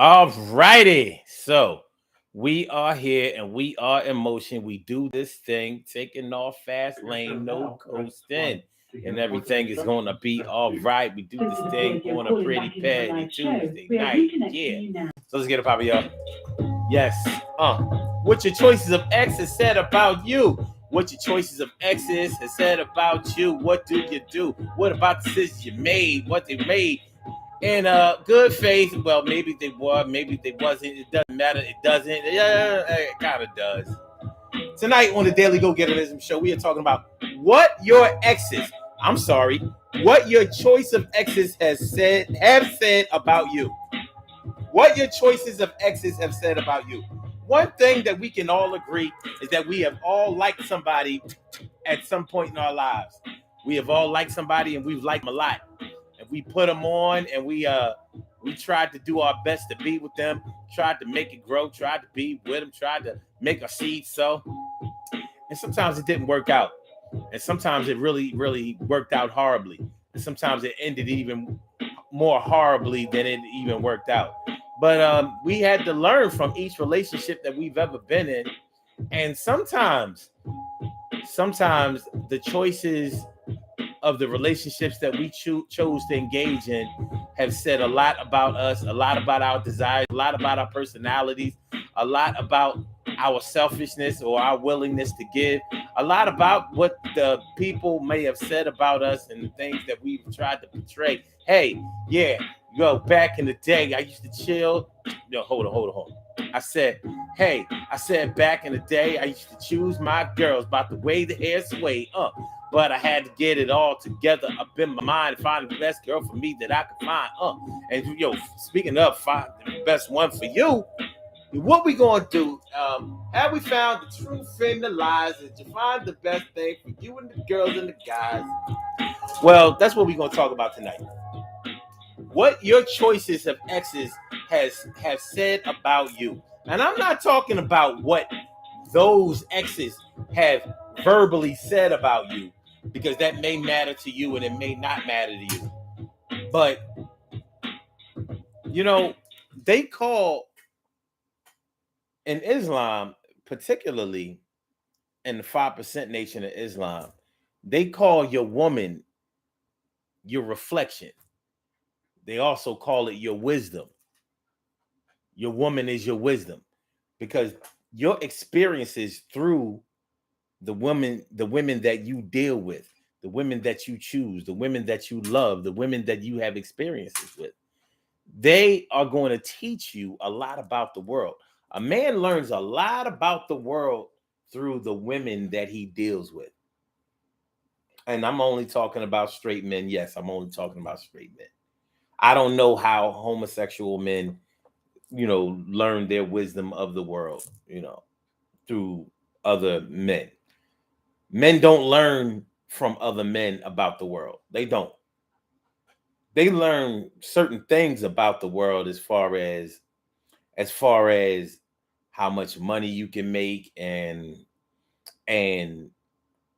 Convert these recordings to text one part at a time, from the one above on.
All righty. So we are here and we are in motion. We do this thing, taking off fast lane, no coasting. And everything is going to be all right. We do this thing on a pretty petty Tuesday night. Yeah. So let's get it poppin', y'all. Yes. What your choices of X has said about you? What your choices of X's has said about you? What do you do? What about the decisions you made? What they made? In good faith. Well, maybe they were, maybe they wasn't. It doesn't matter. It doesn't. Yeah, it kind of does. Tonight on the Daily Go Getterism Show, we are talking about what your exes. I'm sorry, what your choice of exes have said about you. What your choices of exes have said about you. One thing that we can all agree is that we have all liked somebody at some point in our lives. We have all liked somebody and we've liked them a lot. And we put them on and we tried to do our best to be with them, tried to make it grow, tried to be with them, tried to make a seed sow. And sometimes it didn't work out. And sometimes it really, really worked out horribly. And sometimes it ended even more horribly than it even worked out. But we had to learn from each relationship that we've ever been in. And sometimes the choices of the relationships that we chose to engage in have said a lot about us, a lot about our desires, a lot about our personalities, a lot about our selfishness or our willingness to give, a lot about what the people may have said about us and the things that we've tried to portray. Hey, yeah, back in the day, I used to chill. No, hold on. I said back in the day, I used to choose my girls by the way the hair swayed. But I had to get it all together up in my mind, find the best girl for me that I could find. And speaking of find the best one for you, what we gonna do? Have we found the truth in the lies? Did you find the best thing for you and the girls and the guys? Well, that's what we're gonna talk about tonight. What your choices of exes have said about you. And I'm not talking about what those exes have verbally said about you, because that may matter to you and it may not matter to you. But they call in Islam, particularly in the 5% nation of Islam, they call your woman your reflection. They also call it your wisdom. Your woman is your wisdom, because your experiences through the women that you deal with, the women that you choose, the women that you love, the women that you have experiences with, they are going to teach you a lot about the world. A man learns a lot about the world through the women that he deals with. And I'm only talking about straight men. Yes, I'm only talking about straight men. I don't know how homosexual men, learn their wisdom of the world, through other men. Men don't learn from other men about the world. They don't. They learn certain things about the world as far as how much money you can make, and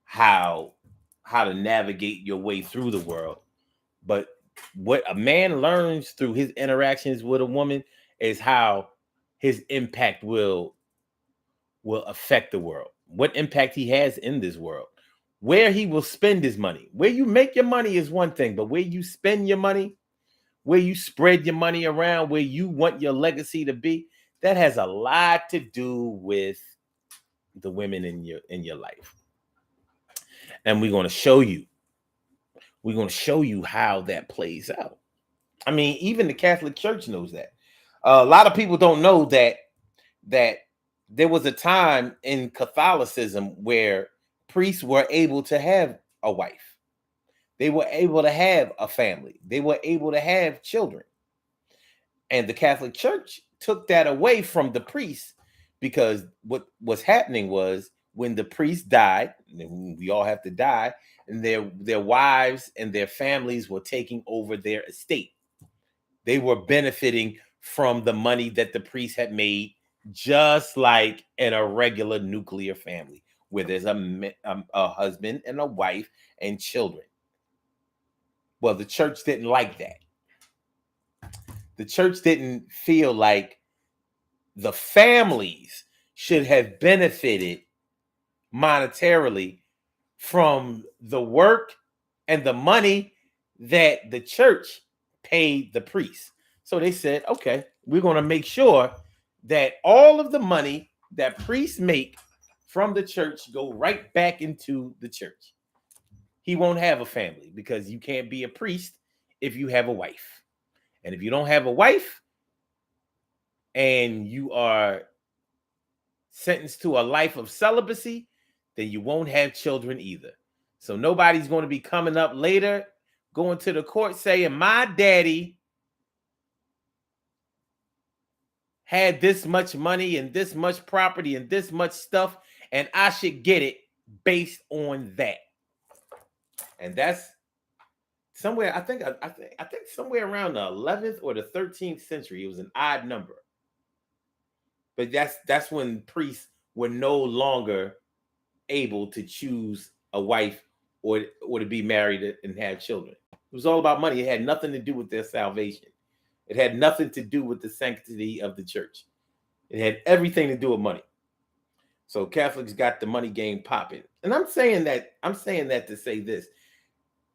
how to navigate your way through the world. But what a man learns through his interactions with a woman is how his impact will affect the world, what impact he has in this world, where he will spend his money. Where you make your money is one thing, but where you spend your money, where you spread your money around, where you want your legacy to be, that has a lot to do with the women in your life. And we're going to show you. We're going to show you how that plays out. I mean, even the Catholic Church knows that. A lot of people don't know that there was a time in Catholicism where priests were able to have a wife. They were able to have a family. They were able to have children. And the Catholic Church took that away from the priests, because what was happening was, when the priest died, and we all have to die, and their wives and their families were taking over their estate. They were benefiting from the money that the priest had made, just like in a regular nuclear family, where there's a husband and a wife and children. Well, the church didn't like that. The church didn't feel like the families should have benefited monetarily from the work and the money that the church paid the priests. So they said, okay, we're going to make sure that all of the money that priests make from the church go right back into the church. He won't have a family because you can't be a priest if you have a wife. And if you don't have a wife and you are sentenced to a life of celibacy, then you won't have children either. So nobody's going to be coming up later, going to the court saying, my daddy had this much money and this much property and this much stuff, and I should get it based on that. And that's somewhere, I think somewhere around the 11th or the 13th century. It was an odd number. But that's when priests were no longer able to choose a wife or to be married and have children. It was all about money. It had nothing to do with their salvation. It had nothing to do with the sanctity of the church. It had everything to do with money. So Catholics got the money game popping. And I'm saying that to say this.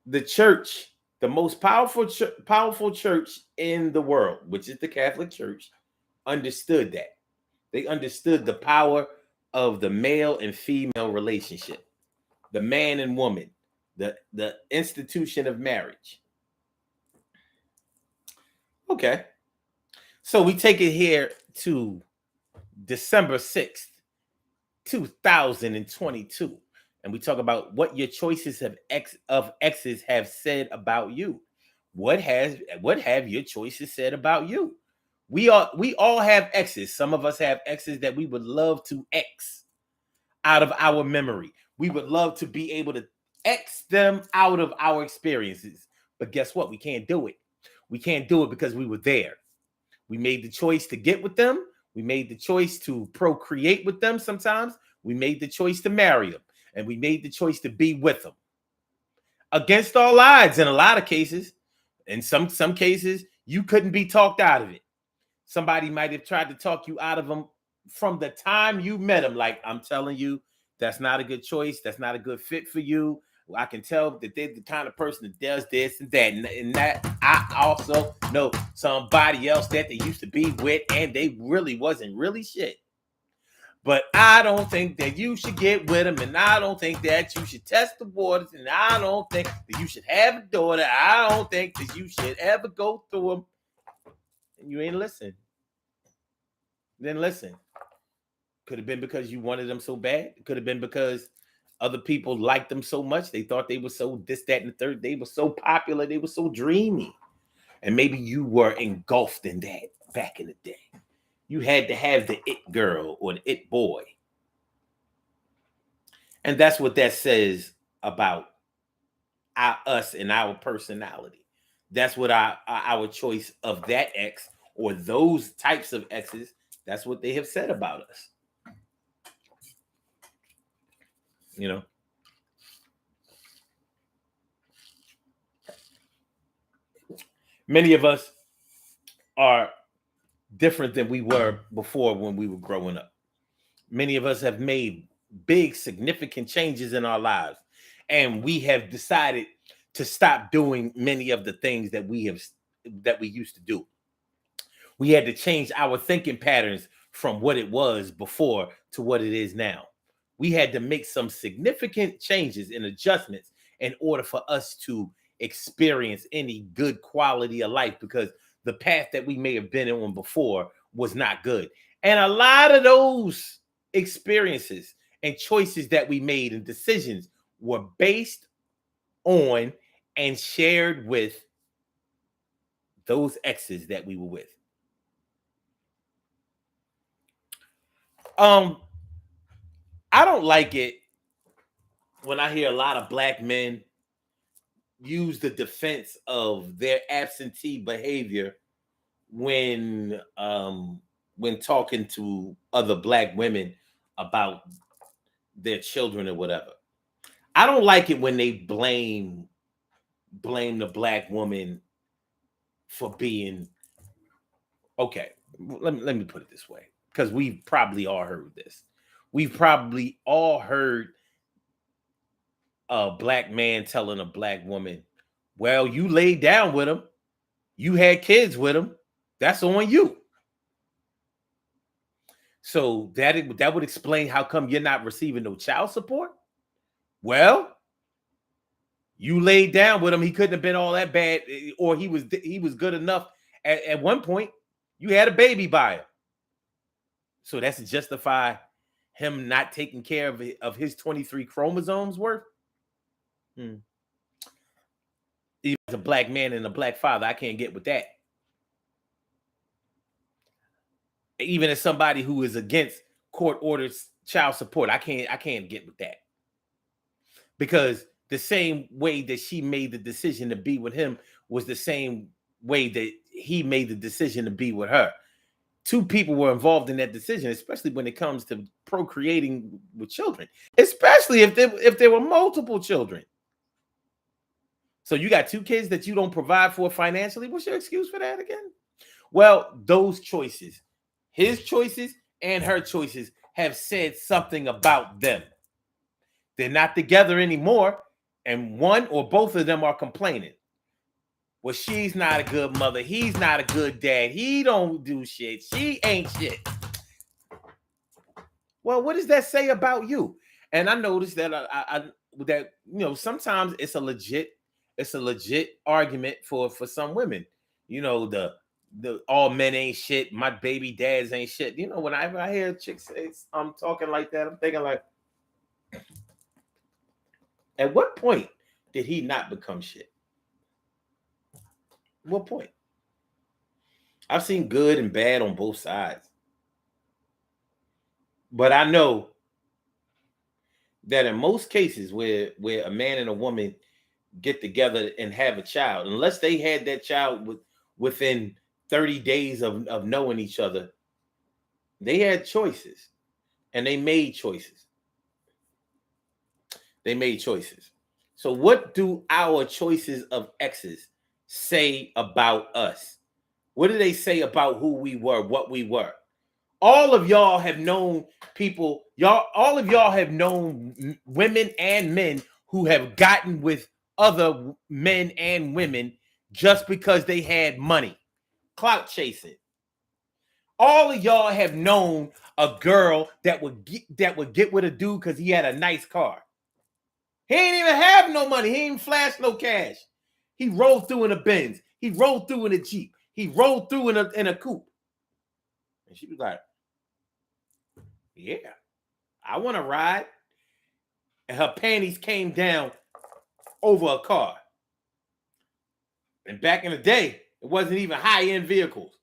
The church, the most powerful church in the world, which is the Catholic Church, understood that. They understood the power of the male and female relationship, the man and woman, the institution of marriage. Okay. So we take it here to December 6th, 2022. And we talk about what your choices of exes have said about you. What have your choices said about you? We all have exes. Some of us have exes that we would love to X out of our memory. We would love to be able to X them out of our experiences. But guess what? We can't do it. We can't do it because we were there. We made the choice to get with them. We made the choice to procreate with them sometimes. We made the choice to marry them. And we made the choice to be with them. Against all odds in a lot of cases. In some cases, you couldn't be talked out of it. Somebody might have tried to talk you out of them from the time you met them. Like, I'm telling you, that's not a good choice. That's not a good fit for you. I can tell that they're the kind of person that does this and that. And that I also know somebody else that they used to be with, and they really wasn't really shit. But I don't think that you should get with them, and I don't think that you should test the waters, and I don't think that you should have a daughter. I don't think that you should ever go through them. And you ain't listen. Then listen. Could have been because you wanted them so bad. It could have been because other people liked them so much. They thought they were so this, that, and the third. They were so popular. They were so dreamy. And maybe you were engulfed in that back in the day. You had to have the it girl or the it boy. And that's what that says about us and our personality. That's what our choice of that ex or those types of exes, that's what they have said about us. You know? Many of us are different than we were before when we were growing up. Many of us have made big, significant changes in our lives, and we have decided to stop doing many of the things that we used to do. We had to change our thinking patterns from what it was before to what it is now. We had to make some significant changes and adjustments in order for us to experience any good quality of life, because the path that we may have been on before was not good. And a lot of those experiences and choices that we made and decisions were based on and shared with those exes that we were with. I don't like it when I hear a lot of black men use the defense of their absentee behavior when talking to other black women about their children or whatever. I don't like it when they blame the black woman for being Okay, let me put it this way, because we've probably all heard this. We've probably all heard a black man telling a black woman, "Well, you laid down with him, you had kids with him, that's on you." So that would explain how come you're not receiving no child support. Well, you laid down with him. He couldn't have been all that bad, or he was good enough at one point. You had a baby by him, so that's to justify him not taking care of his 23 chromosomes worth. Hmm. Even as a black man and a black father, I can't get with that. Even as somebody who is against court orders child support, I can't get with that, because the same way that she made the decision to be with him was the same way that he made the decision to be with her. Two people were involved in that decision, especially when it comes to procreating with children, especially if there were multiple children. So you got two kids that you don't provide for financially. What's your excuse for that again? Well, those choices, his choices and her choices, have said something about them. They're not together anymore, and one or both of them are complaining. Well, she's not a good mother. He's not a good dad. He don't do shit. She ain't shit. Well, what does that say about you? And I noticed that that sometimes it's a legit argument for some women. The all men ain't shit. My baby dads ain't shit. Whenever I hear chicks say I'm talking like that, I'm thinking like, at what point did he not become shit? What point? I've seen good and bad on both sides, but I know that in most cases where a man and a woman get together and have a child, unless they had that child within 30 days of knowing each other, they had choices, and they made choices. They made choices. So what do our choices of exes say about us? What do they say about who we were, what we were? All of y'all have known people, all of y'all have known women and men who have gotten with other men and women just because they had money. Clout chasing. All of y'all have known a girl that would get with a dude because he had a nice car. He ain't even have no money. He ain't flash no cash. He rolled through in a Benz. He rolled through in a Jeep. He rolled through in a coupe. And she was like, yeah, I want to ride. And her panties came down over a car. And back in the day, it wasn't even high-end vehicles.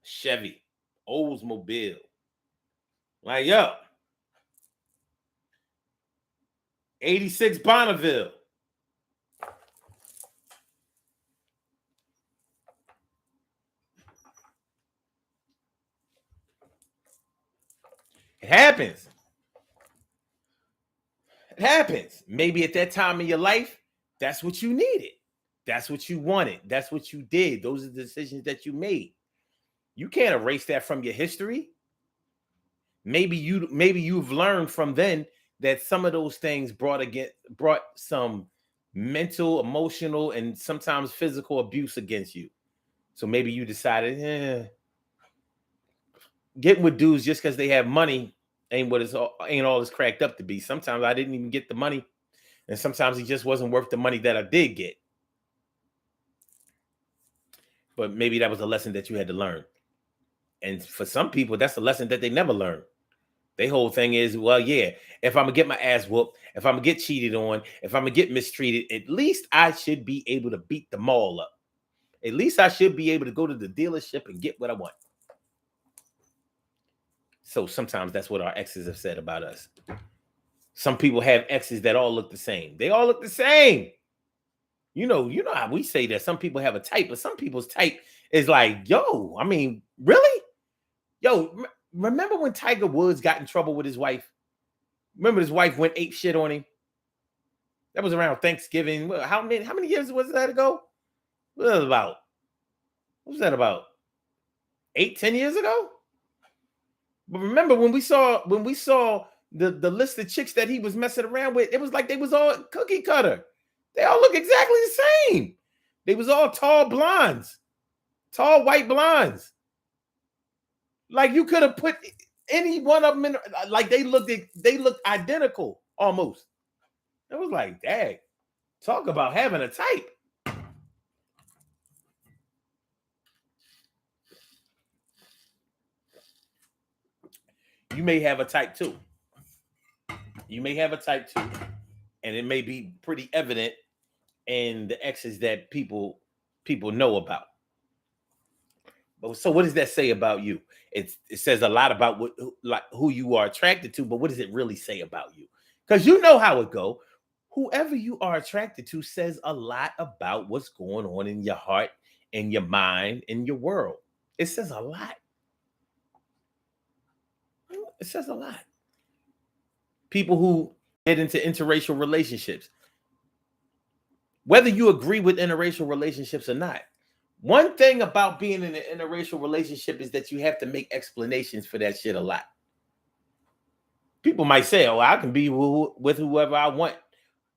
Chevy, Oldsmobile. Like, yo, 86 Bonneville. It happens. It happens. Maybe at that time in your life, that's what you needed. That's what you wanted. That's what you did. Those are the decisions that you made. You can't erase that from your history. Maybe you've learned from then that some of those things brought some mental, emotional, and sometimes physical abuse against you. So maybe you decided, getting with dudes just because they have money ain't all it's cracked up to be. Sometimes I didn't even get the money, and sometimes it just wasn't worth the money that I did get. But maybe that was a lesson that you had to learn. And for some people, that's a lesson that they never learn. Their whole thing is, well, yeah, if I'm gonna get my ass whooped, if I'm gonna get cheated on, if I'm gonna get mistreated, at least I should be able to beat them all up. At least I should be able to go to the dealership and get what I want. So sometimes that's what our exes have said about us. Some people have exes that all look the same. They all look the same. You know how we say that some people have a type, but some people's type is like, yo, I mean, really? Yo, remember when Tiger Woods got in trouble with his wife? Remember his wife went ape shit on him? That was around Thanksgiving. How many years was that ago? What was that about? 8, 10 years ago. But remember when we saw the list of chicks that he was messing around with, it was like they was all cookie cutter. They all look exactly the same. They was all tall blondes, tall white blondes. Like you could have put any one of them in, like they looked identical almost. It was like, dang, talk about having a type. You may have a type too. You may have a type too, and it may be pretty evident in the exes that people know about. But so, what does that say about you? It says a lot about what like who you are attracted to, but what does it really say about you? Because you know how it go. Whoever you are attracted to says a lot about what's going on in your heart, in your mind, in your world. It says a lot. It says a lot. People who get into interracial relationships, whether you agree with interracial relationships or not, one thing about being in an interracial relationship is that you have to make explanations for that shit a lot. People might say, "Oh, I can be with whoever I want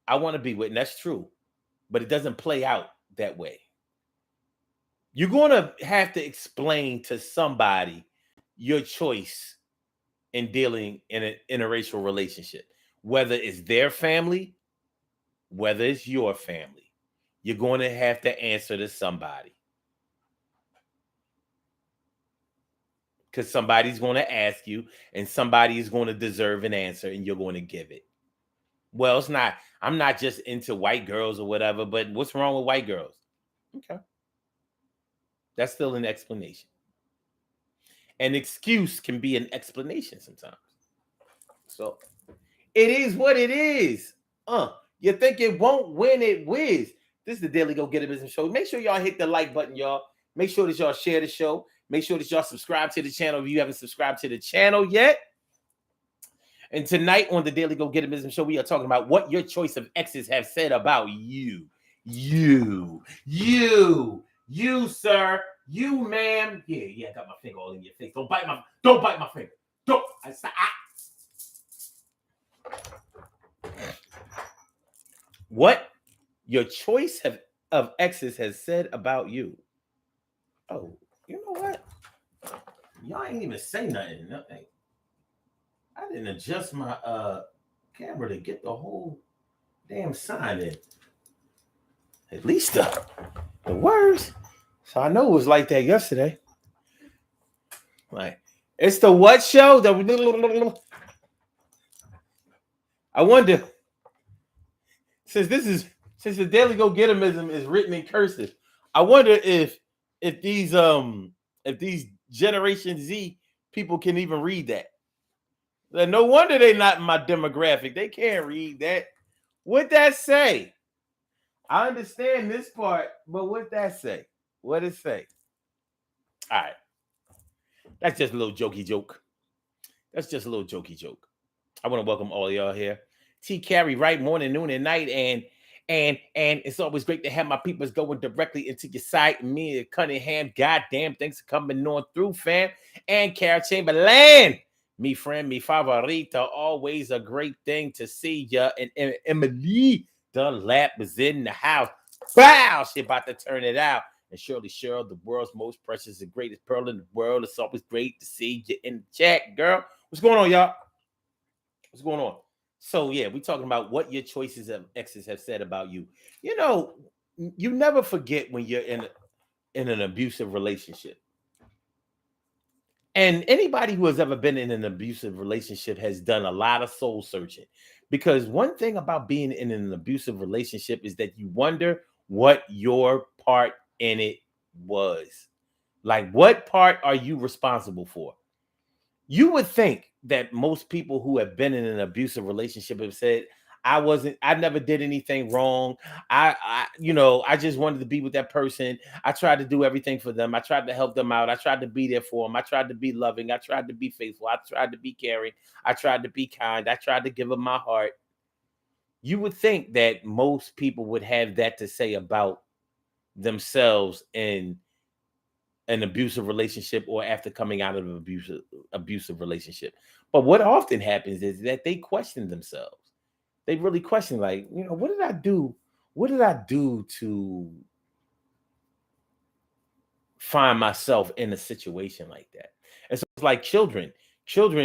to be with," and that's true, but it doesn't play out that way. You're going to have to explain to somebody your choice in dealing in an interracial relationship, whether it's their family, whether it's your family. You're going to have to answer to somebody. Because somebody's going to ask you and somebody is going to deserve an answer and you're going to give it. Well, it's not, I'm not just into white girls or whatever, but what's wrong with white girls? Okay. That's still an explanation. An excuse can be an explanation sometimes. So it is what it is. You think it won't win, it whiz. This is the Daily Go Get It Business Show. Make sure y'all hit the like button, y'all. Make sure that y'all share the show. Make sure that y'all subscribe to the channel if you haven't subscribed to the channel yet. And tonight on the Daily Go Get It Business Show, we are talking about what your choice of exes have said about you. You, sir. You, ma'am. Yeah, I got my finger all in your face. Don't bite my finger. Don't. What your choice of exes has said about you. Oh, you know what? Y'all ain't even say nothing. I didn't adjust my camera to get the whole damn sign in. At least the words. So I know it was like that yesterday. Like, it's the what show? I wonder, since the Daily Go Getimism is written in cursive, I wonder if these Generation Z people can even read that. No wonder they're not in my demographic. They can't read that. What'd that say? I understand this part, but what'd that say? What'd it say? All right. That's just a little jokey joke. That's just a little jokey joke. I want to welcome all y'all here. T Carry, right, morning, noon, and night. And it's always great to have my peoples going directly into your site. Me and Cunningham, goddamn, thanks for coming on through, fam. And Carol Chamberlain, me friend, me favorita, always a great thing to see ya. And Emily Dunlap is in the house. Wow, she about to turn it out. And Shirley Cheryl, the world's most precious and greatest pearl in the world. It's always great to see you in the chat, girl. What's going on, y'all? What's going on? So yeah, we're talking about what your choices of exes have said about you. You know, you never forget when you're in an abusive relationship. And anybody who has ever been in an abusive relationship has done a lot of soul searching. Because one thing about being in an abusive relationship is that you wonder what your part in it was. Like, what part are you responsible for? You would think that most people who have been in an abusive relationship have said, I never did anything wrong. I just wanted to be with that person. I tried to do everything for them. I tried to help them out. I tried to be there for them. I tried to be loving. I tried to be faithful. I tried to be caring. I tried to be kind. I tried to give them my heart. You would think that most people would have that to say about themselves and an abusive relationship or after coming out of an abusive relationship. But what often happens is that they question themselves. They really question, like, what did I do? What did I do to find myself in a situation like that? And so it's like children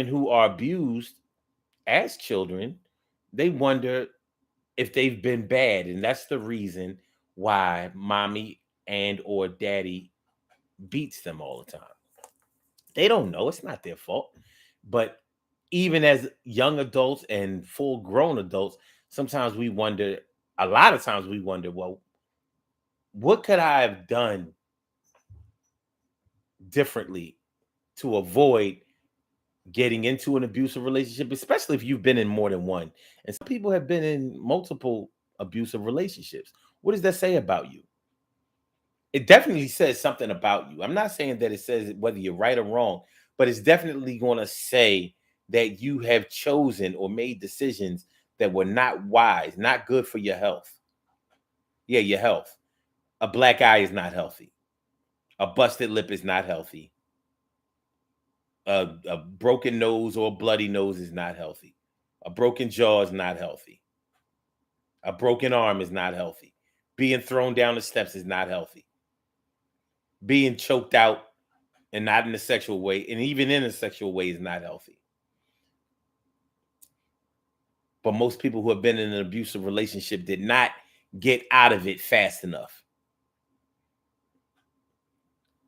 who are abused as children, they wonder if they've been bad, and that's the reason why mommy and or daddy beats them all the time. They don't know, it's not their fault. But even as young adults and full grown adults, sometimes we wonder, a lot of times we wonder, well, what could I have done differently to avoid getting into an abusive relationship, especially if you've been in more than one. And some people have been in multiple abusive relationships. What does that say about you? It definitely says something about you. I'm not saying that it says whether you're right or wrong, but it's definitely going to say that you have chosen or made decisions that were not wise, not good for your health. Yeah, your health. A black eye is not healthy. A busted lip is not healthy. A broken nose or a bloody nose is not healthy. A broken jaw is not healthy. A broken arm is not healthy. Being thrown down the steps is not healthy. Being choked out and not in a sexual way, and even in a sexual way, is not healthy. But most people who have been in an abusive relationship did not get out of it fast enough.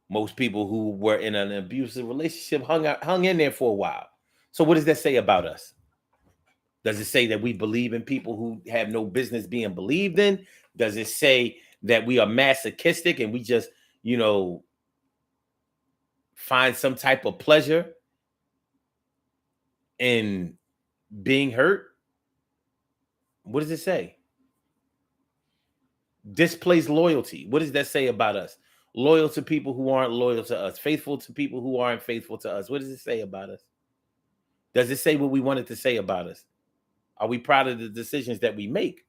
Most people who were in an abusive relationship hung in there for a while. So what does that say about us? Does it say that we believe in people who have no business being believed in? Does it say that we are masochistic and we just, find some type of pleasure in being hurt? What does it say? Displaced loyalty. What does that say about us? Loyal to people who aren't loyal to us. Faithful to people who aren't faithful to us. What does it say about us? Does it say what we want it to say about us? Are we proud of the decisions that we make?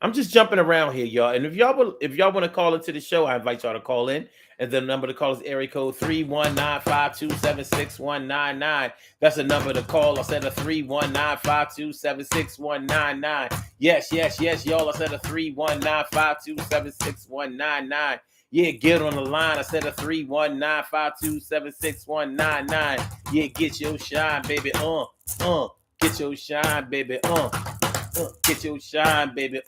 I'm just jumping around here, y'all. And if y'all want to call into the show, I invite y'all to call in. And the number to call is area code 319-527-6199. That's a number to call. I said a 319-527-6199. Yes, yes, yes, y'all. I said a 319-527-6199. Yeah, get on the line. I said a 319-527-6199. Yeah, get your shine, baby. Get your shine, baby. Get your shine, baby.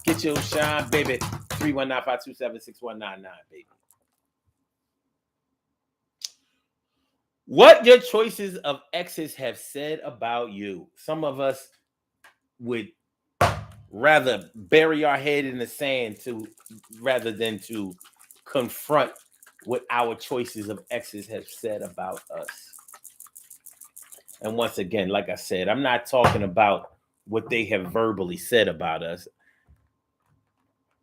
Get your shine, baby. 319-527-6199, baby. What your choices of exes have said about you. Some of us would rather bury our head in the sand rather than to confront what our choices of exes have said about us. And once again, like I said, I'm not talking about what they have verbally said about us.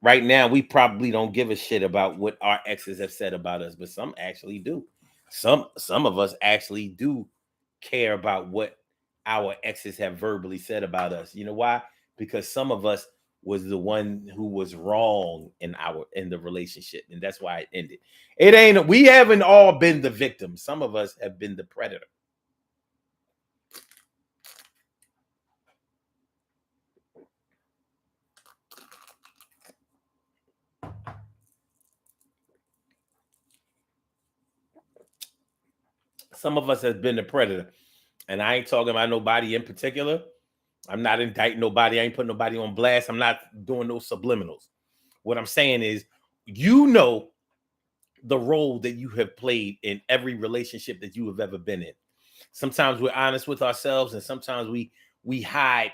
Right now, we probably don't give a shit about what our exes have said about us, but some actually do. Some of us actually do care about what our exes have verbally said about us. You know why? Because some of us was the one who was wrong in the relationship, and that's why it ended. We haven't all been the victim. Some of us have been the predator. Some of us has been the predator. And I ain't talking about nobody in particular. I'm not indicting nobody. I ain't putting nobody on blast. I'm not doing those subliminals. What I'm saying is, the role that you have played in every relationship that you have ever been in. Sometimes we're honest with ourselves, and sometimes we hide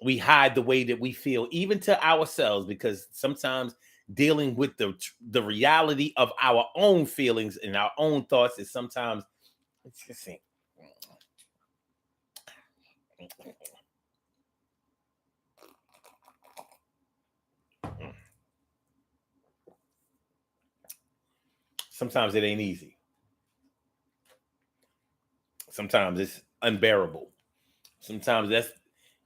the way that we feel, even to ourselves, because sometimes dealing with the reality of our own feelings and our own thoughts is sometimes it's just sometimes it ain't easy. Sometimes it's unbearable. Sometimes that's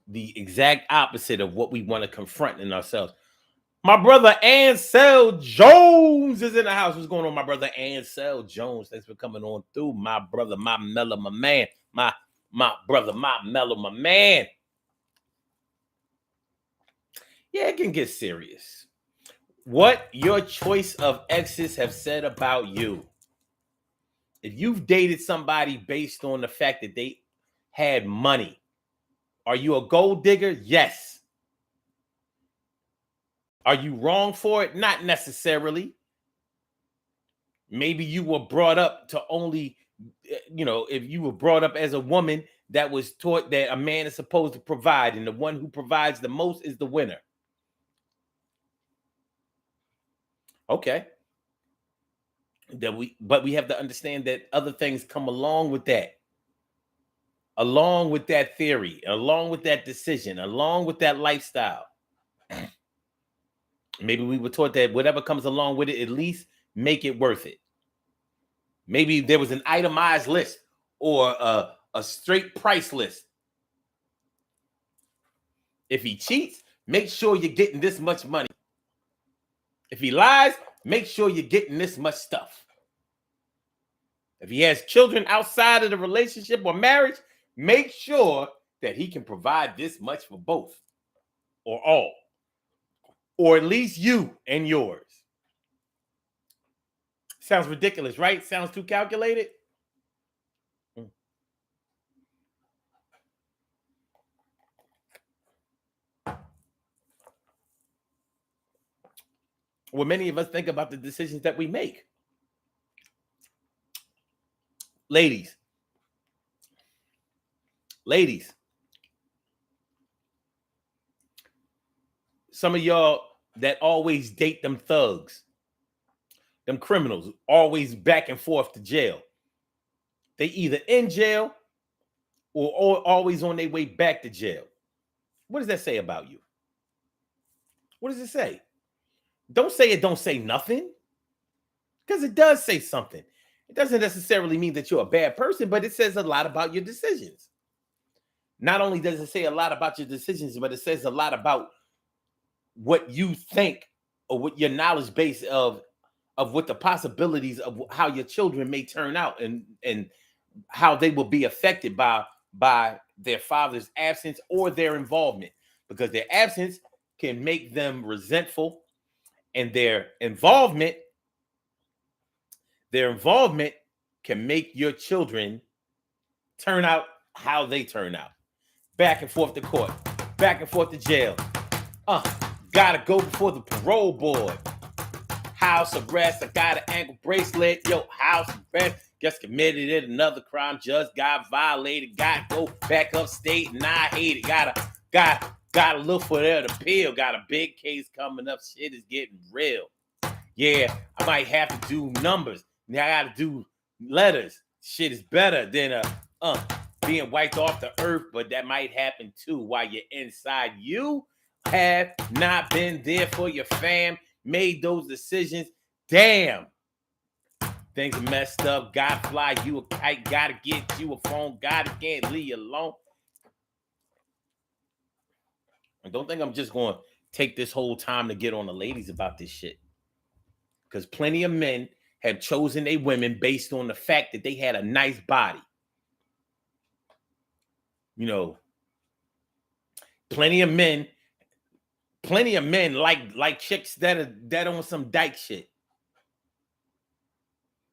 the exact opposite of what we want to confront in ourselves. My brother Ansel Jones is in the house. What's going on, my brother Ansel Jones? Thanks for coming on through, my brother, my mellow, my man, my brother, my mellow, my man. Yeah, it can get serious. What your choice of exes have said about you. If you've dated somebody based on the fact that they had money, are you a gold digger? Yes. Are you wrong for it? Not necessarily. Maybe you were brought up to only, if you were brought up as a woman that was taught that a man is supposed to provide, and the one who provides the most is the winner. Okay. But we have to understand that other things come along with that. Along with that theory, along with that decision, along with that lifestyle. Maybe we were taught that whatever comes along with it, at least make it worth it. Maybe there was an itemized list or a straight price list. If he cheats, make sure you're getting this much money. If he lies, make sure you're getting this much stuff. If he has children outside of the relationship or marriage, make sure that he can provide this much for both or all, or at least you and yours. Sounds ridiculous, right? Sounds too calculated. Well, many of us think about the decisions that we make. Ladies, some of y'all that always date them thugs, them criminals, always back and forth to jail. They either in jail or always on their way back to jail. What does that say about you? What does it say? Don't say it don't say nothing, because it does say something. It doesn't necessarily mean that you're a bad person, but it says a lot about your decisions. Not only does it say a lot about your decisions, but it says a lot about what you think or what your knowledge base of what the possibilities of how your children may turn out and how they will be affected by their father's absence or their involvement, because their absence can make them resentful, and their involvement can make your children turn out how they turn out. Back and forth to court, back and forth to jail. Gotta go before the parole board. House arrest, I got an ankle bracelet. Yo, house arrest. Just committed another crime, just got violated. Gotta go back upstate, and I hate it. Gotta look for that appeal. Got a big case coming up. Shit is getting real. Yeah, I might have to do numbers. Now I gotta do letters. Shit is better than being wiped off the earth, but that might happen too while you're inside. You have not been there for your fam, made those decisions. Damn. Things are messed up. Gotta fly you a kite. Gotta get you a phone. Gotta can't leave you alone. And don't think I'm just going to take this whole time to get on the ladies about this shit. Because plenty of men have chosen a women based on the fact that they had a nice body. You know, plenty of men like chicks that on some dyke shit.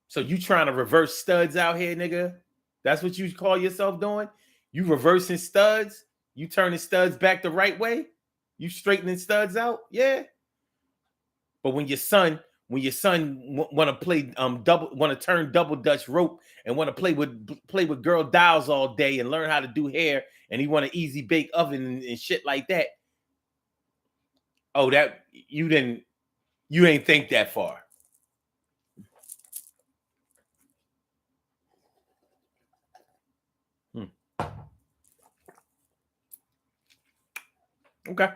So you trying to reverse studs out here, nigga? That's what you call yourself doing? You reversing studs? You turning studs back the right way? You straightening studs out? Yeah. But when your son want to play want to turn double dutch rope and want to play with girl dolls all day and learn how to do hair, and he want an easy bake oven and shit like that. Oh, that you ain't think that far. Okay.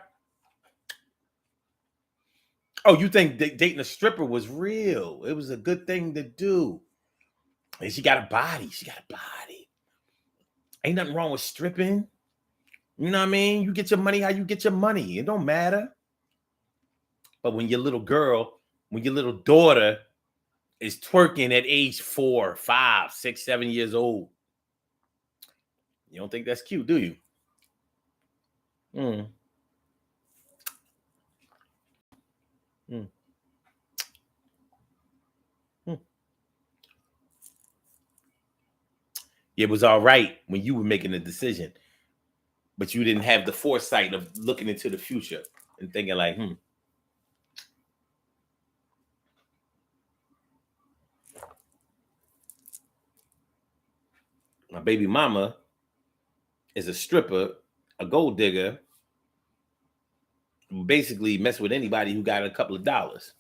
Oh, you think dating a stripper was real? It was a good thing to do. And she got a body. Ain't nothing wrong with stripping. You know what I mean? You get your money how you get your money. It don't matter. But when your little daughter is twerking at age 4, 5, 6, 7 years old, you don't think that's cute, do you? Mm. Mm. Mm. It was all right when you were making the decision, but you didn't have the foresight of looking into the future and thinking like, my baby mama is a stripper, a gold digger, basically mess with anybody who got a couple of dollars.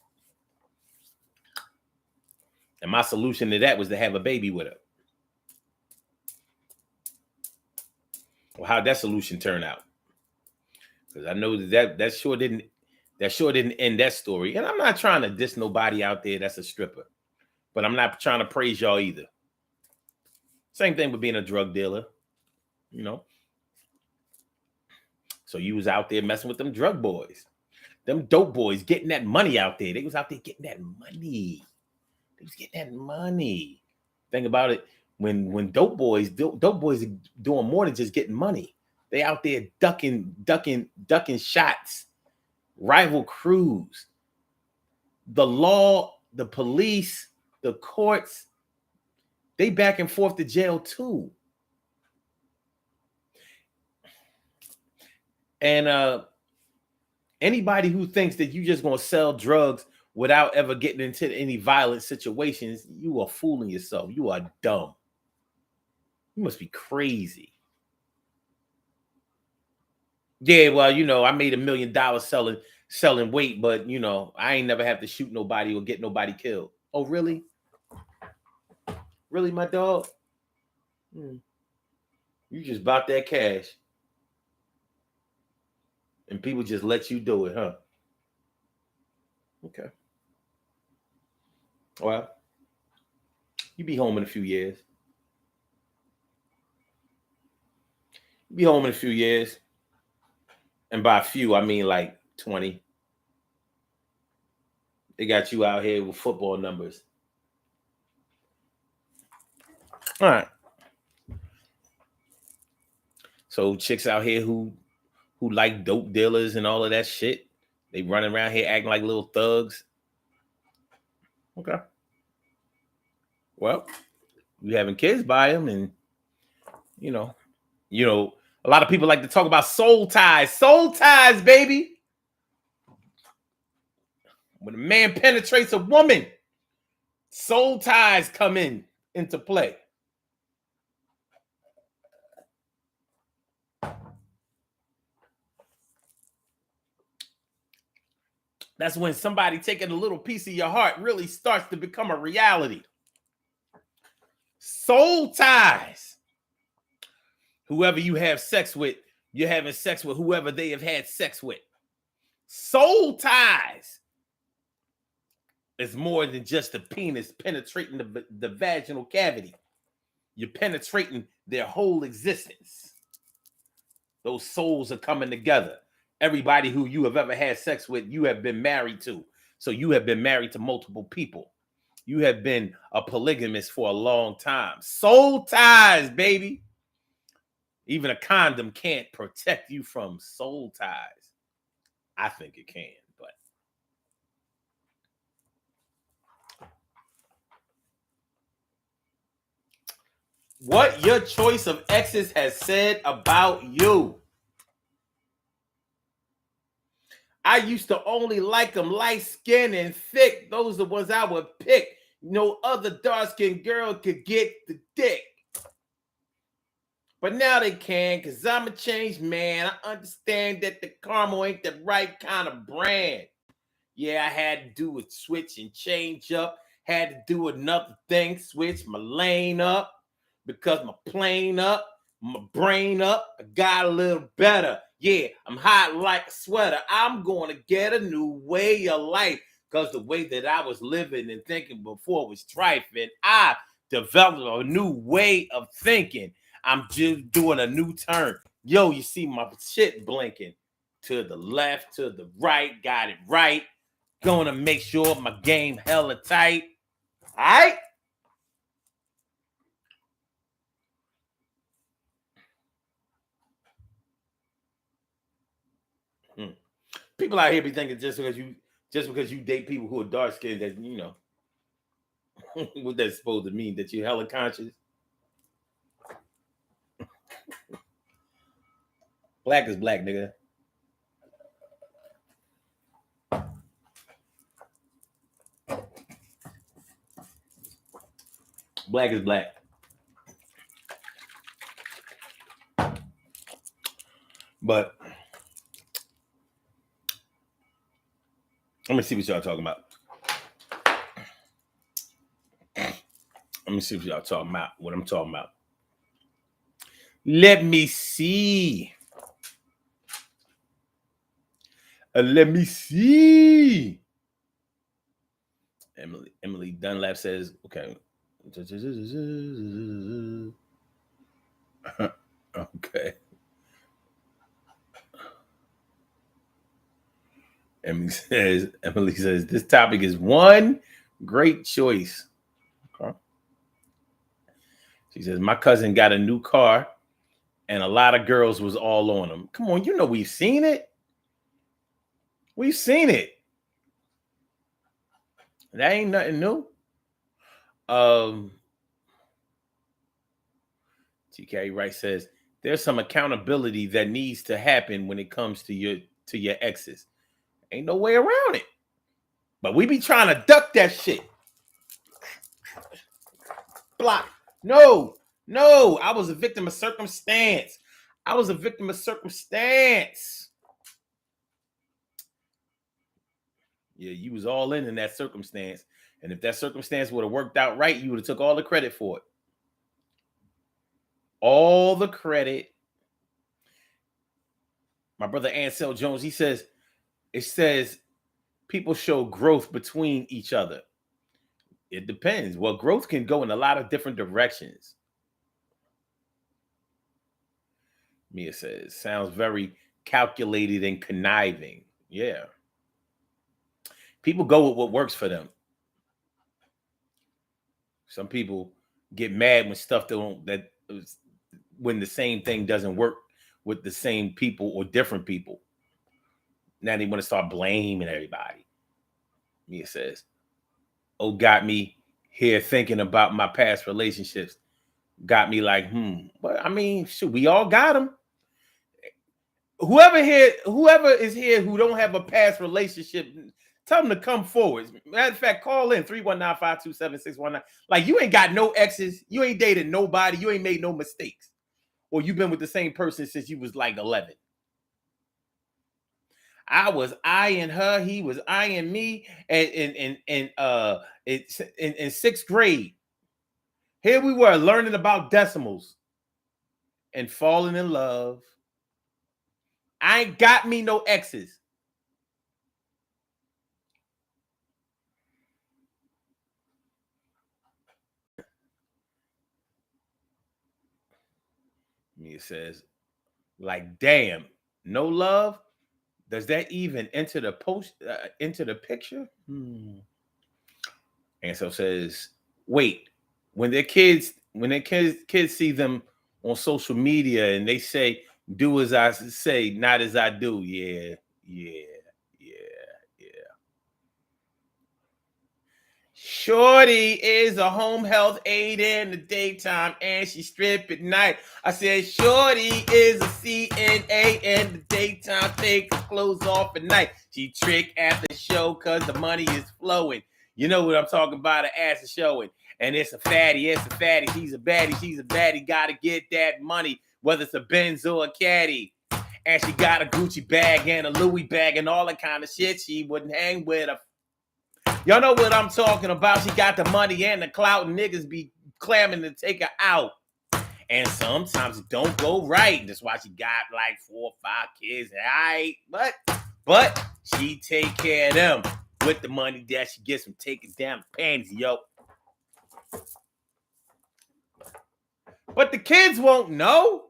And my solution to that was to have a baby with her. Well, how'd that solution turn out? Because I know that sure didn't end that story. And I'm not trying to diss nobody out there that's a stripper, but I'm not trying to praise y'all either. Same thing with being a drug dealer, you know. So you was out there messing with them drug boys, them dope boys, getting that money out there. They was out there getting that money. They was getting that money. Think about it. When dope boys are doing more than just getting money. They out there ducking shots, rival crews. The law, the police, the courts, they back and forth to jail too. And anybody who thinks that you just gonna sell drugs without ever getting into any violent situations, you are fooling yourself. You are dumb. You must be crazy. Yeah, well, I made $1 million selling weight, but I ain't never have to shoot nobody or get nobody killed. Oh, really? Really, my dog? You just bought that cash. And people just let you do it, huh? Okay. Well, you be home in a few years. Be home in a few years. And by a few, I mean like 20. They got you out here with football numbers. All right. So chicks out here who like dope dealers and all of that shit, they running around here acting like little thugs. Okay. Well, you having kids by them, and a lot of people like to talk about soul ties. Soul ties, baby. When a man penetrates a woman, soul ties come into play. That's when somebody taking a little piece of your heart really starts to become a reality. Soul ties. Whoever you have sex with, you're having sex with whoever they have had sex with. Soul ties is more than just the penis penetrating the vaginal cavity. You're penetrating their whole existence. Those souls are coming together. Everybody who you have ever had sex with, you have been married to. So you have been married to multiple people. You have been a polygamist for a long time. Soul ties, baby. Even a condom can't protect you from soul ties. I think it can, but what your choice of exes has said about you. I used to only like them light skinned and thick. Those are the ones I would pick. No other dark skinned girl could get the dick. But now they can, because I'm a changed man. I understand that the caramel ain't the right kind of brand. Yeah, I had to do a switch and change up. Had to do another thing, switch my lane up. Because my plane up, my brain up, I got a little better. Yeah, I'm hot like a sweater. I'm going to get a new way of life. Because the way that I was living and thinking before was trifling. I developed a new way of thinking. I'm just doing a new turn. Yo, you see my shit blinking. To the left, to the right, got it right. Gonna make sure my game hella tight. All right? People out here be thinking just because you date people who are dark skinned that you know what that's supposed to mean, that you're hella conscious. Black is black, nigga. Black is black. But let me see what y'all talking about. Let me see what y'all talking about. What I'm talking about. Let me see. Let me see. Emily Dunlap says, okay. Okay. Emily says, this topic is one great choice. Okay. She says, my cousin got a new car and a lot of girls was all on him. Come on, you know we've seen it. We've seen it. That ain't nothing new. TK Wright says, there's some accountability that needs to happen when it comes to your exes. Ain't no way around it. But we be trying to duck that shit. Block. No. I was a victim of circumstance. Yeah, you was all in that circumstance. And if that circumstance would have worked out right, you would have took all the credit for it. All the credit. My brother Ansel Jones, it says people show growth between each other. It depends. Well, growth can go in a lot of different directions. Mia says, sounds very calculated and conniving. Yeah. People go with what works for them. Some people get mad when the same thing doesn't work with the same people or different people. Now they want to start blaming everybody. Mia says, oh, got me here thinking about my past relationships. Got me like, But I mean, shoot, we all got them. Whoever is here who don't have a past relationship, tell them to come forward. Matter of fact, call in 319-527-619. Like, you ain't got no exes. You ain't dated nobody. You ain't made no mistakes. Or you've been with the same person since you was like 11. I was eyeing her. He was eyeing me in sixth grade. Here we were learning about decimals and falling in love. I ain't got me no exes. Mia says, like, damn, no love? Does that even enter the picture? And so says, wait, when their kids see them on social media and they say, do as I say, not as I do. Yeah. Shorty is a home health aide in the daytime and she strip at night. I said, Shorty is a CNA in the daytime, take her clothes off at night. She trick at the show because the money is flowing. You know what I'm talking about, her ass is showing. And it's a fatty, she's a baddie, gotta get that money, whether it's a Benz or a caddy. And she got a Gucci bag and a Louis bag and all that kind of shit. She wouldn't hang with a... Y'all know what I'm talking about. She got the money and the clout, and niggas be clamming to take her out. And sometimes it don't go right. That's why she got like 4 or 5 kids. All right, but she take care of them with the money that she gets from taking down the panties, yo. But the kids won't know.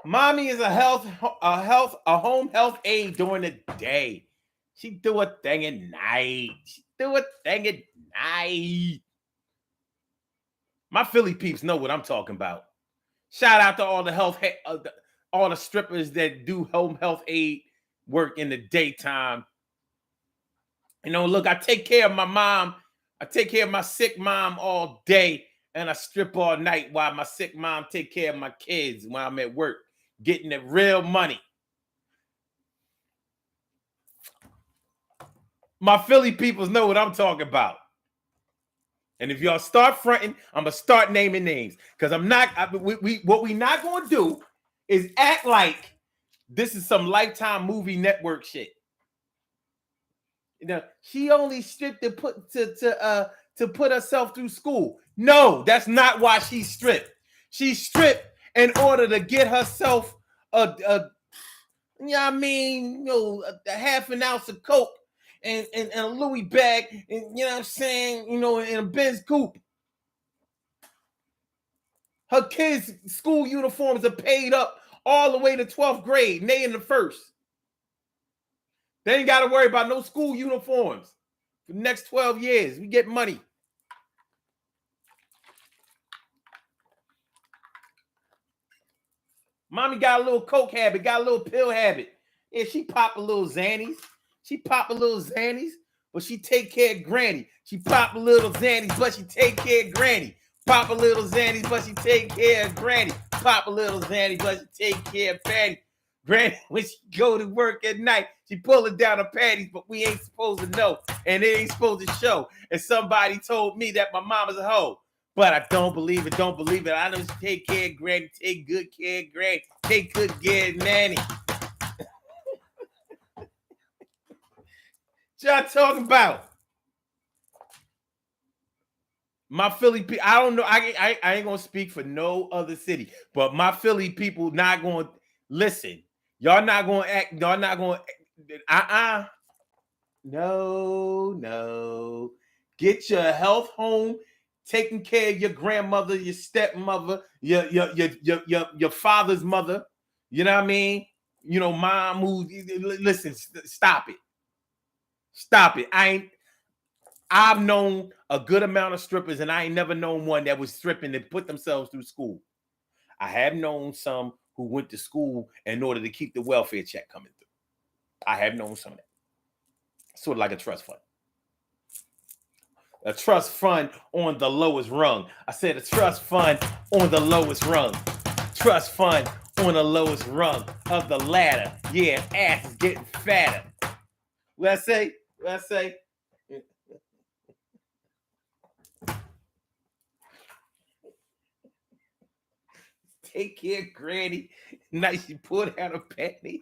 Mommy is a home health aide during the day. She do a thing at night. She do a thing at night. My Philly peeps know what I'm talking about. Shout out to all the all the strippers that do home health aid work in the daytime. You know, look, I take care of my mom. I take care of my sick mom all day, and I strip all night while my sick mom take care of my kids when I'm at work, getting the real money. My Philly peoples know what I'm talking about. And if y'all start fronting, I'm gonna start naming names because I'm not. What we not gonna do is act like this is some Lifetime movie network shit. You know, she only stripped to put herself through school. No, that's not why she stripped. She stripped in order to get herself a you know what I mean, you know, a half an ounce of coke and a Louis bag, and you know what I'm saying, you know, in a Benz coupe. Her kids' school uniforms are paid up all the way to 12th grade, and they in the first. They ain't got to worry about no school uniforms for the next 12 years. We get money. Mommy got a little coke habit, got a little pill habit. Yeah, she pop a little Xannies. But she take care of Granny. She pop a little Xannies, but she take care of Granny. Pop a little Xannies, but she take care of Granny. Pop a little Xannies, but she take care of Patty. Granny, when she go to work at night, she pulling down her panties, but we ain't supposed to know, and it ain't supposed to show. And somebody told me that my mama's a hoe. But I don't believe it. I know she take care of Granny, take good care of Granny, take good care of Nanny. What y'all talking about? My Philly people, I don't know. I ain't gonna speak for no other city, but my Philly people not gonna listen. Y'all not gonna act. Y'all not gonna. No. Get your health home, taking care of your grandmother, your stepmother, your father's mother. You know what I mean? You know, mom who listen, stop it. Stop it. I've known a good amount of strippers, and I ain't never known one that was stripping to put themselves through school. I have known some who went to school in order to keep the welfare check coming through. I have known some of that. Sort of like a trust fund. A trust fund on the lowest rung. I said a trust fund on the lowest rung. Trust fund on the lowest rung of the ladder. Yeah, ass is getting fatter. What I say? Take care, Granny. Nice, she pulled out her panties.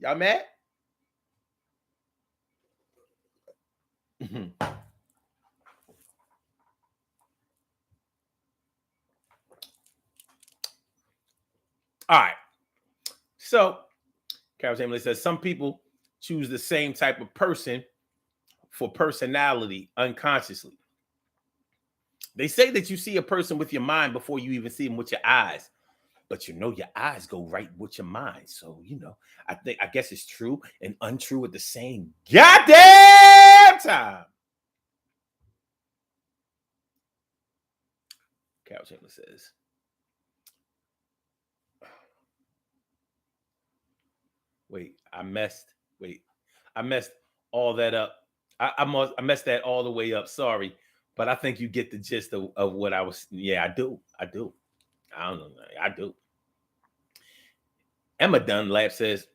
Y'all mad? All right. So, Carol Chamberlain says some people choose the same type of person for personality unconsciously. They say that you see a person with your mind before you even see them with your eyes. But you know, your eyes go right with your mind. So, you know, I guess it's true and untrue at the same goddamn time. Carol Chamberlain says, I messed all that up. I messed that all the way up. Sorry. But I think you get the gist of what I was. Yeah, I do. I don't know. I do. Emma Dunlap says,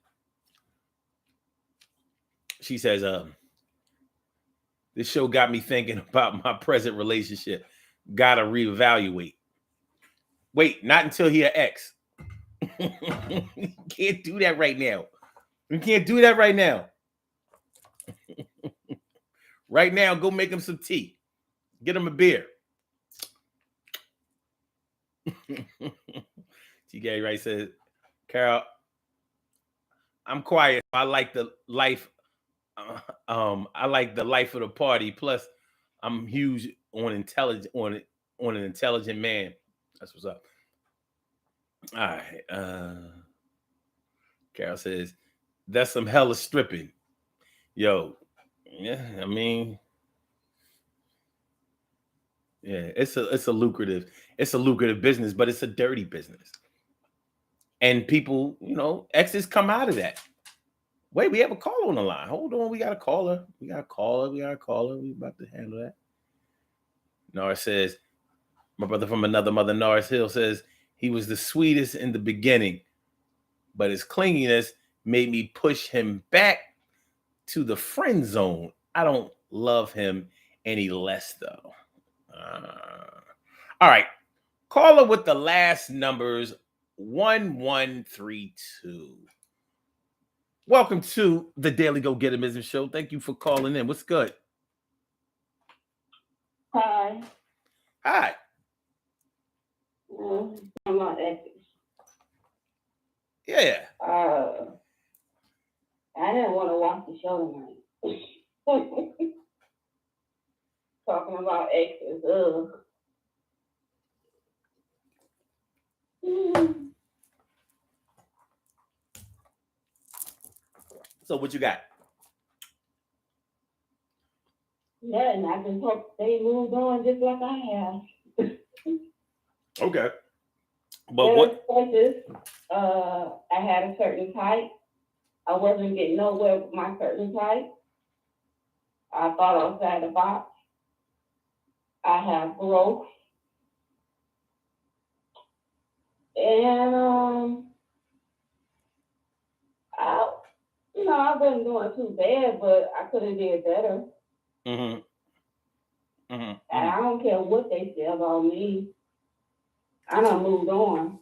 she says, this show got me thinking about my present relationship. Gotta reevaluate. Wait, not until he an ex. Can't do that right now. We can't do that right now. Right now, go make him some tea. Get him a beer. T. Gary Wright says, Carol, I'm quiet. I like the life. I like the life of the party. Plus, I'm huge on an intelligent man. That's what's up. All right. Carol says, That's some hella stripping. Yo, yeah, I mean, yeah, it's a lucrative business, but it's a dirty business. And people, exes come out of that. Wait, we have a caller on the line. Hold on, we got a caller. We got a caller. We got a caller. We about to handle that. Norris says, my brother from another mother, Norris Hill, says he was the sweetest in the beginning, but his clinginess made me push him back to the friend zone. I don't love him any less, though. All right. Caller with the last numbers 1132. Welcome to the Daily Go Get It Business Show. Thank you for calling in. What's good? Hi. Hi. I'm not Exes. Yeah. I didn't want to watch the show tonight. Talking about Exes. So what you got? Yeah, and I just hope they moved on just like I have. Okay. But there what? was places, I had a certain type. I wasn't getting nowhere with my certain type. I thought outside the box. I have growth. And I wasn't doing too bad, but I could have did better. Mm-hmm. Mm-hmm. And I don't care what they say about me. I done moved on.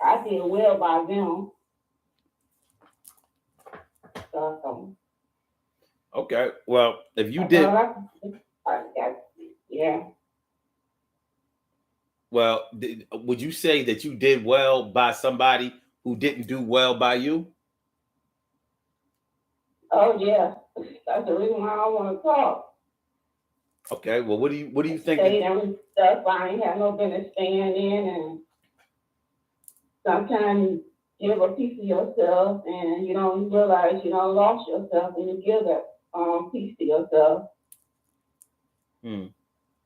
I did well by them. So, Okay. Well, if you did, yeah. well, would you say that you did well by somebody who didn't do well by you? Oh yeah. That's the reason why I want to talk. Okay. Well, what do you think? Say them stuff I ain't have no business staying in, and sometimes you give a piece of yourself and you don't realize you don't lost yourself and you give that piece to yourself.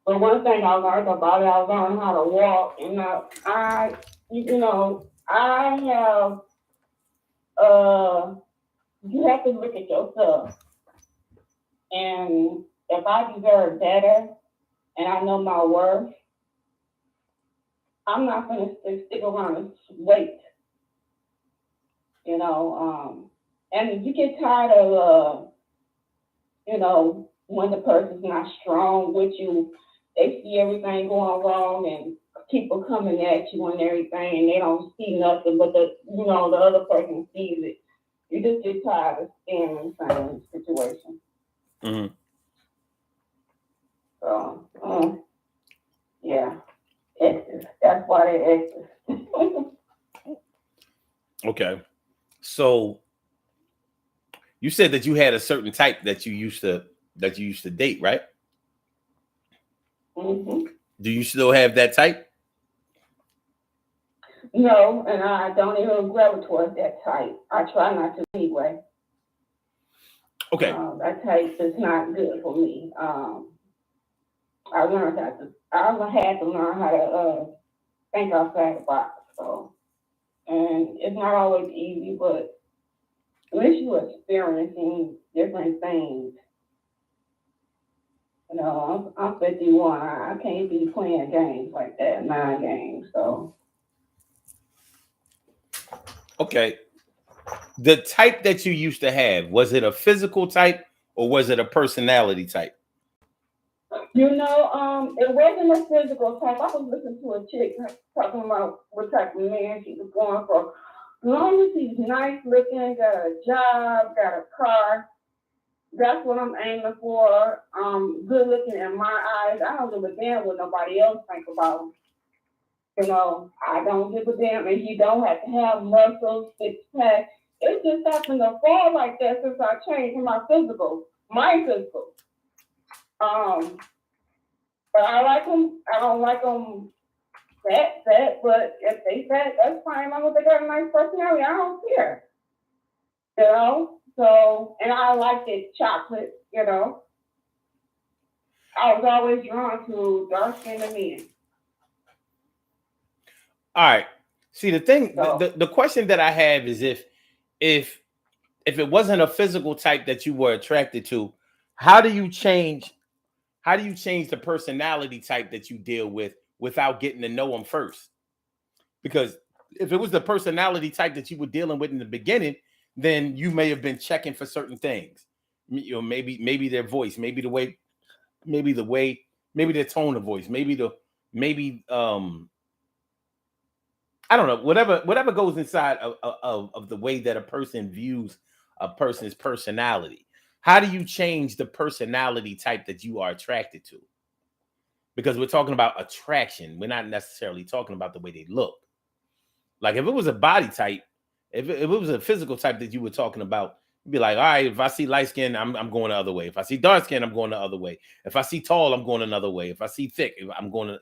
But one thing I learned about it, I learned how to walk, and I have you have to look at yourself, and if I deserve better and I know my worth, I'm not gonna stick around and wait. And you get tired of when the person's not strong with you, they see everything going wrong and people coming at you and everything, and they don't see nothing, but the other person sees it. You just get tired of staying in the same situation. Mm-hmm. So, yeah, exes. That's why they're exes. Okay. So you said that you had a certain type that you used to date, right? Mm-hmm. Do you still have that type? No, and I don't even gravitate towards that type. I try not to anyway. Okay. That type is not good for me. I had to learn how to think outside the box. So, and it's not always easy, but at least you're experiencing different things. I'm 51. I can't be playing games like that, mind games. So. Okay. The type that you used to have, was it a physical type or was it a personality type? It wasn't a physical type. I was listening to a chick talking about what type of man she was going for. As long as he's nice looking, got a job, got a car, that's what I'm aiming for. Good looking in my eyes. I don't give a damn what nobody else think about him. I don't give a damn if you don't have to have muscles, six pack. It just happened to fall like that since I changed my physical. But I like them. I don't like them fat, but if they fat, that's fine. As long as they got a nice personality, I don't care. So, and I liked it chocolate, I was always drawn to dark skinned men. All right. See, the thing, So, the question that I have is if if it wasn't a physical type that you were attracted to, how do you change? How do you change the personality type that you deal with without getting to know them first? Because if it was the personality type that you were dealing with in the beginning, then you may have been checking for certain things. You know, maybe their voice, maybe the way, maybe their tone of voice, maybe I don't know, whatever goes inside of the way that a person views a person's personality. How do you change the personality type that you are attracted to? Because we're talking about attraction. We're not necessarily talking about the way they look. Like if it was a body type, if it was a physical type that you were talking about, you'd be like, all right, if I see light skin, I'm going the other way. If I see dark skin, I'm going the other way. If I see tall, I'm going another way. If I see thick, I'm going to,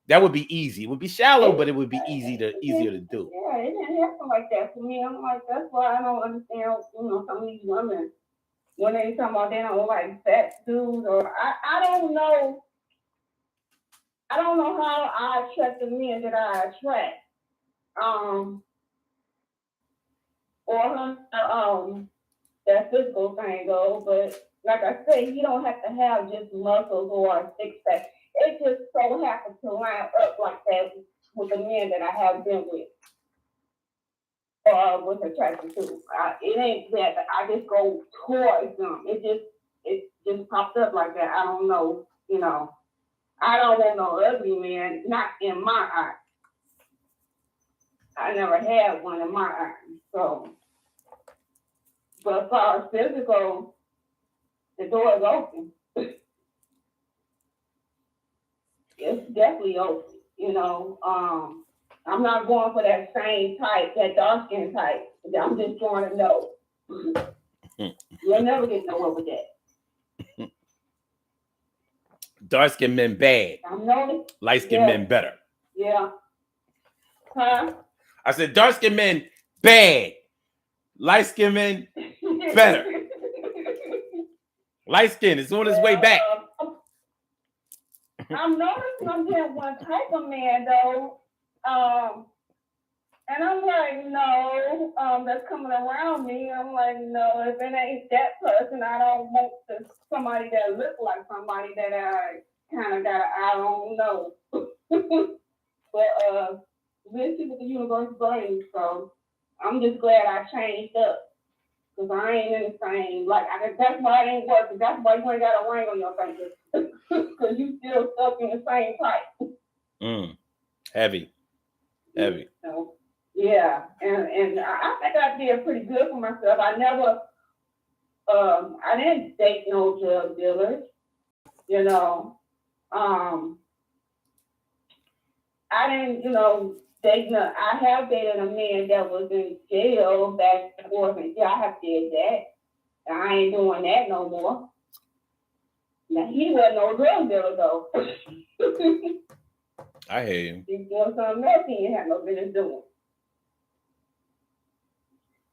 that would be easy. It would be shallow, but it would be easier to do. Yeah, it didn't happen like that for me. I'm like, that's why I don't understand, some of these women when they talking about they don't like fat dudes or I don't know. I don't know how I attract the men that I attract. Um, or that physical thing though, but like I say, you don't have to have just muscles or a six pack. It just so happens to line up like that with the men that I have been with or was attracted to. It ain't that I just go towards them. It just popped up like that. I don't know, I don't want no ugly man, not in my eye. I never had one in my eye. So, but as far as physical, the door is open. It's definitely open. I'm not going for that same type, that dark skin type. I'm just trying to know. You'll never get nowhere with that. Dark skin men bad. I know. Light skin men better. Yeah. Huh? I said dark skin men bad. Light skin men better. Light skin is on his way back. I'm noticing I'm getting one type of man though. And I'm like, no, that's coming around me. I'm like, no, if it ain't that person, I don't want somebody that looks like somebody that I kind of got, I don't know. But we'll see what the universe brings. So I'm just glad I changed up. Because I ain't in the same, that's why it ain't working. That's why you ain't got a ring on your finger. Because you still stuck in the same type. Heavy. So, yeah, and I think I did pretty good for myself. I didn't date no drug dealers, I didn't, I have dated a man that was in jail back and forth, and yeah, I have did that. I ain't doing that no more. Now he wasn't no drug dealer though. I hear you. He's doing something else he ain't had no business doing.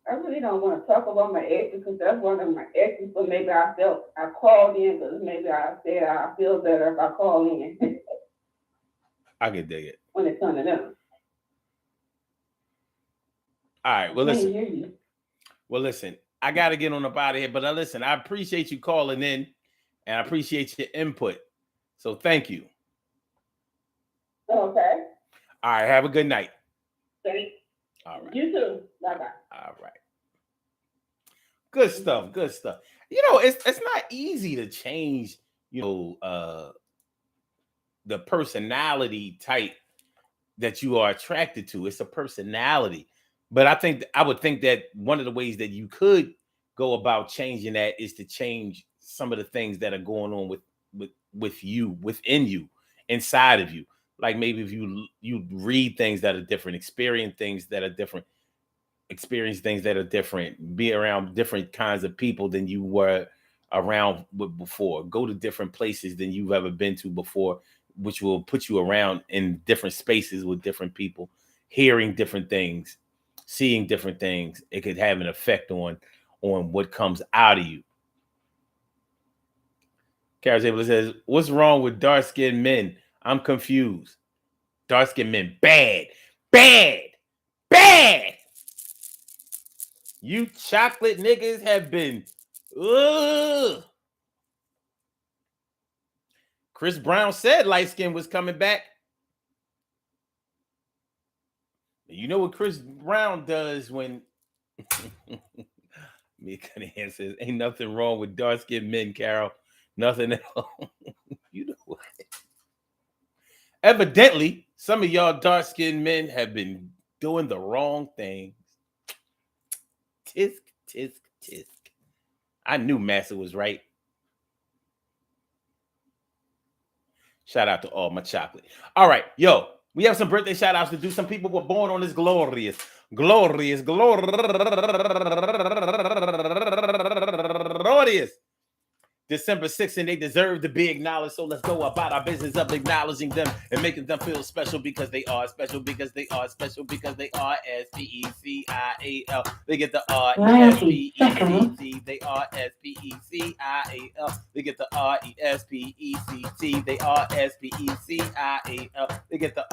I really don't want to talk about my exes because that's one of my exes, but maybe I called in because maybe I said I feel better if I call in. I can dig it. When it's on them. All right. Well, listen. I got to get on up out of here, but listen, I appreciate you calling in and I appreciate your input. So thank you. Okay. All right. Have a good night. Thanks. All right. You too. Bye-bye. All right. Good stuff. It's not easy to change, the personality type that you are attracted to. It's a personality. But I would think that one of the ways that you could go about changing that is to change some of the things that are going on with you, within you, inside of you. Like maybe if you read things that are different, experience things that are different, be around different kinds of people than you were around with before, go to different places than you've ever been to before, which will put you around in different spaces with different people, hearing different things. seeing different things, it could have an effect on what comes out of you. Kara's able to says, "What's wrong with dark skinned men? I'm confused. Dark skinned men, bad, bad, bad. You chocolate niggas have been, ugh." Chris Brown said light skin was coming back. You know what Chris Brown does when Mia Cunningham says, "Ain't nothing wrong with dark skinned men, Carol. Nothing at all." You know what? Evidently, some of y'all dark skinned men have been doing the wrong things. Tisk, tisk, tisk. I knew Massa was right. Shout out to all my chocolate. All right, yo, we have some birthday shout outs to do. Some people were born on this glorious December 6th, and they deserve to be acknowledged. So let's go about our business of acknowledging them and making them feel special because they are special, because they are special, because they are SPECIAL. They get the RESPECT. They are SPECIAL. They get the RESPECT. They are SPECIAL. They get the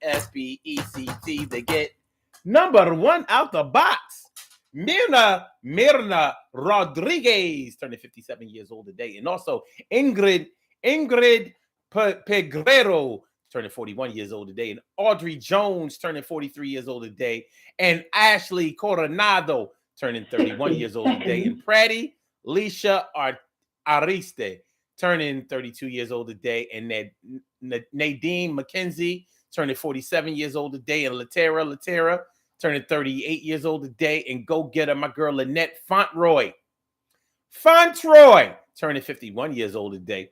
RESPECT. They get number one out the box. Mirna Rodriguez, turning 57 years old today. And also Ingrid Pegrero, turning 41 years old today. And Audrey Jones, turning 43 years old today. And Ashley Coronado, turning 31 years old today. And Pratty Leisha Ariste, turning 32 years old today. And Nadine McKenzie, turning 47 years old today. And Latera, turning 38 years old today. And go get her, my girl Lynette Fontroy, turning 51 years old today.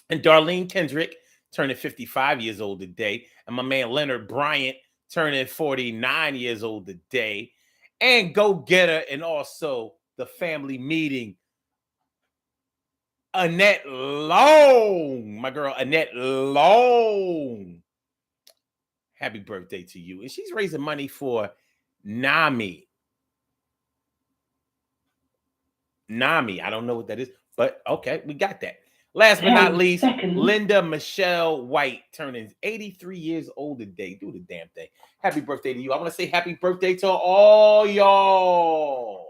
And Darlene Kendrick, turning 55 years old today. And my man Leonard Bryant, turning 49 years old today. And go get her, and also the family meeting, Annette Long, my girl Annette Long. Happy birthday to you. And she's raising money for NAMI. I don't know what that is, but okay, we got that. Last but not least, Linda Michelle White, turning 83 years old today. Do the damn thing. Happy birthday to you. I want to say happy birthday to all y'all.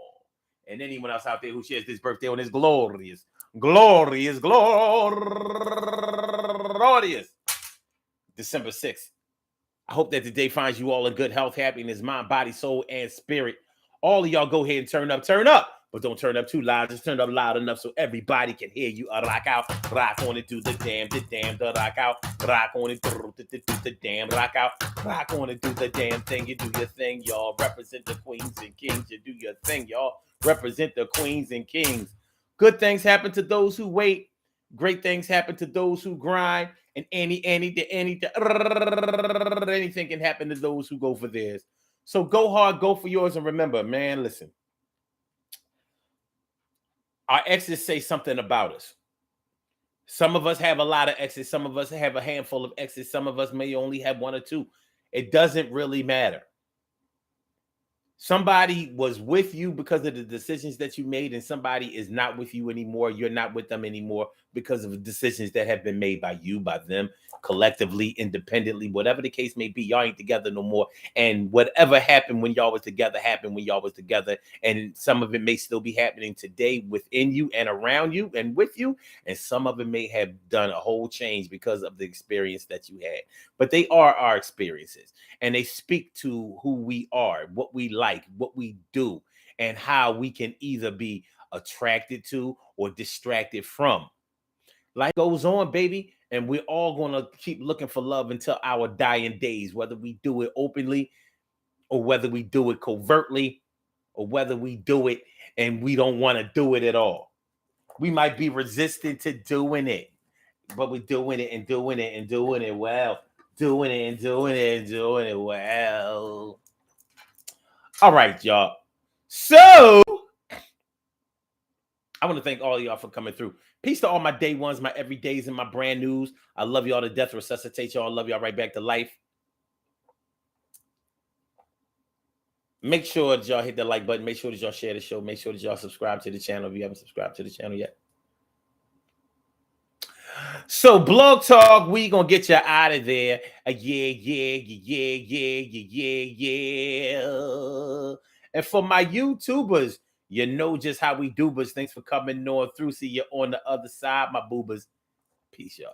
And anyone else out there who shares this birthday on this glorious December 6th. I hope that the day finds you all in good health, happiness, mind, body, soul, and spirit. All of y'all go ahead and turn up. But don't turn up too loud. Just turn up loud enough so everybody can hear you. Rock out, rock on it, do the damn, the rock out, rock on it, do the damn, rock out, rock on it, do the damn thing. You do your thing, y'all. Represent the queens and kings. You do your thing, y'all. Represent the queens and kings. Good things happen to those who wait. Great things happen to those who grind. And anything can happen to those who go for theirs. So go hard, go for yours, and remember, man, listen. Our exes say something about us. Some of us have a lot of exes. Some of us have a handful of exes. Some of us may only have one or two. It doesn't really matter. Somebody was with you because of the decisions that you made, and somebody is not with you anymore. You're not with them anymore because of the decisions that have been made by you, by them, collectively, independently, whatever the case may be. Y'all ain't together no more. And whatever happened when y'all was together happened when y'all was together. And some of it may still be happening today within you and around you and with you. And some of it may have done a whole change because of the experience that you had. But they are our experiences, and they speak to who we are, what we like, what we do, and how we can either be attracted to or distracted from. Life goes on, baby, and we're all going to keep looking for love until our dying days, whether we do it openly or whether we do it covertly or whether we do it and we don't want to do it at all. We might be resistant to doing it, but we're doing it and doing it and doing it well. Doing it and doing it and doing it well. All right, y'all. So I want to thank all of y'all for coming through. Peace to all my day ones, my everydays, and my brand news. I love y'all to death. Resuscitate y'all. I love y'all right back to life. Make sure that y'all hit the like button. Make sure that y'all share the show. Make sure that y'all subscribe to the channel if you haven't subscribed to the channel yet. So Blog Talk, we gonna get you out of there. Yeah. And for my YouTubers, you know just how we do, but thanks for coming on through. See you on the other side, my boobers. Peace, y'all.